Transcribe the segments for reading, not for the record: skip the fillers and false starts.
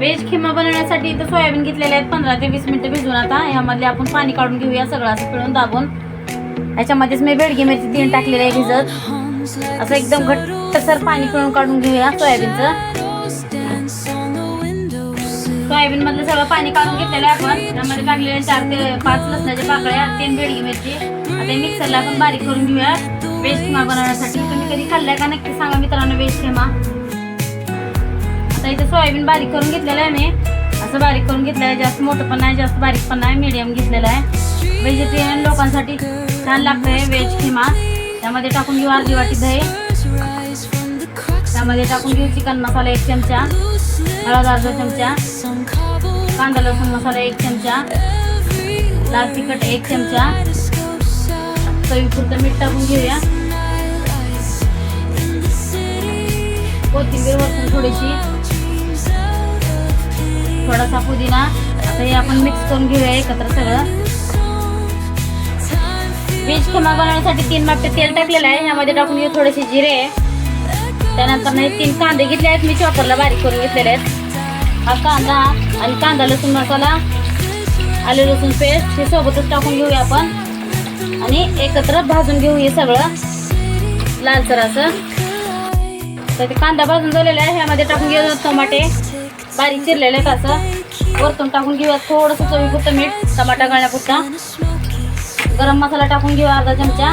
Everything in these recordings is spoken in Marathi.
व्हेज खिमा बनवण्यासाठी इथं सोयाबीन घेतलेले आहेत 15 ते 20 मिनिटं भिजवून. आता ह्यामध्ये आपण पाणी काढून घेऊया सगळं असं पिळून दाबून. ह्याच्यामध्येच मी बेडगी मिरची 3 टाकलेली आहे भिजत. असं एकदम घट्टसर पाणी पिळून काढून घेऊया सोयाबीनचं. सोयाबीन मधलं सगळं पाणी काढून घेतलेलं आहे आपण. त्यामध्ये टाकलेले 4 ते 5 लसणाच्या पाकळ्या, 3 बेडगी मिरची. आता मिक्सरला आपण बारीक करून घेऊया व्हेज खिमा बनवण्यासाठी. तुम्ही कधी खाल्लाय का नक्की सांगा मित्रांनो व्हेज खिमा. आता इथे सोयाबीन बारीक करून घेतलेलं आहे मी. असं बारीक करून घेतलेलं आहे. जास्त मोठं पण नाही जास्त बारीक पण नाही, मीडियम घेतलेलं आहे. व्हेजिटेरियन लोकांसाठी छान लागतंय व्हेज खिमा. त्यामध्ये टाकून घेऊ अर्धी वाटी दही. त्यामध्ये टाकून घेऊ चिकन मसाला 1 चमचा, हळद अर्धा चमचा, कांदा लसूण मसाला 1 चमचा, लाल तिखट 1 चमचा, चवीपुरतं मीठ टाकून घेऊया. कोथिंबीर वरतून थोडीशी, थोडासा पुदिना. आता हे आपण मिक्स करून घेऊया एकत्र सगळं. व्हेज खिमा बनवण्यासाठी 3 मापटे तेल टाकलेलं आहे. ह्यामध्ये टाकून घेऊ थोडेसे जिरे. त्यानंतर 3 कांदे घेतले आहेत मी, चॉपरला बारीक करून घेतलेले आहेत. हा कांदा आणि कांदा लसूण मसाला, आले लसूण पेस्ट हे सोबतच टाकून घेऊया आपण आणि एकत्र भाजून घेऊ हे सगळं लालसर असं. तर ते कांदा भाजून झालेला आहे. ह्यामध्ये टाकून घेऊ टमाटे बारीक चिरलेले आहेत. असं वरतून टाकून घेऊया थोडंसं चवीपुरतं मीठ, टमाटा गळण्यापुरता. गरम मसाला टाकून घेऊया अर्धा चमचा,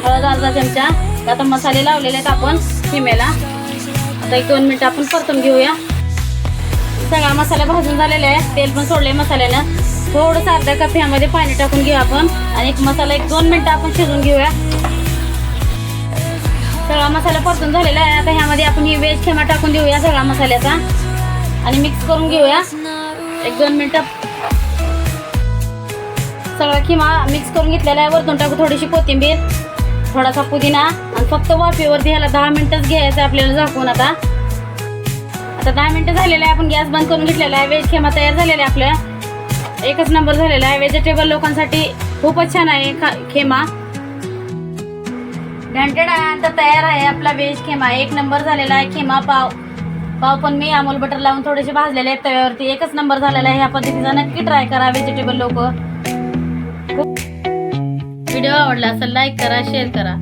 हळद अर्धा चमचा. आता मसाले लावलेले आहेत आपण खिम्याला. आता 1-2 मिनिटं आपण परतून घेऊया. सगळा मसाला भाजून झालेला आहे, तेल पण सोडले मसाल्यानं. थोडंसं अर्धा कप ह्यामध्ये पाणी टाकून घेऊ आपण आणि मसाला 1-2 मिनिटं आपण शिजवून घेऊया. सगळा मसाला परतून झालेला आहे. आता ह्यामध्ये आपण ही व्हेज खिमा टाकून देऊया सगळा मसाल्याचा आणि मिक्स करून घेऊया 1-2 मिनिटं. सगळा खिमा मिक्स करून घेतलेला आहे. वरतून टाकू थोडीशी कोथिंबीर, थोडासा पुदिना आणि फक्त वाफेवरती ह्याला 10 मिनिटच घ्यायचं आपल्याला झाकून. आता 10 मिनिटं झालेलं आहे. आपण गॅस बंद करून घेतलेला आहे. व्हेज खिमा तयार झालेला आहे आपल्या. एकच नंबर झालेला आहे. व्हेजिटेबल लोकांसाठी खूपच छान आहे खिमा. घंटेड आता तयार आहे आपला व्हेज खिमा. 1 नंबर झालेला आहे खिमा. पाव पण मी अमूल बटर लावून थोडेसे भाजलेले आहेत तव्यावरती. एकच नंबर झालेला आहे. ह्या पद्धतीचा नक्की ट्राय करा व्हेजिटेबल लोक. व्हिडिओ आवडला असेल लाईक करा, शेअर करा,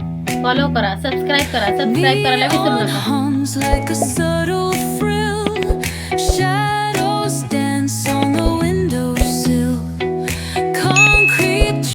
फॉलो करा, सबस्क्राईब करा. सबस्क्राईब करायला विसरू नका.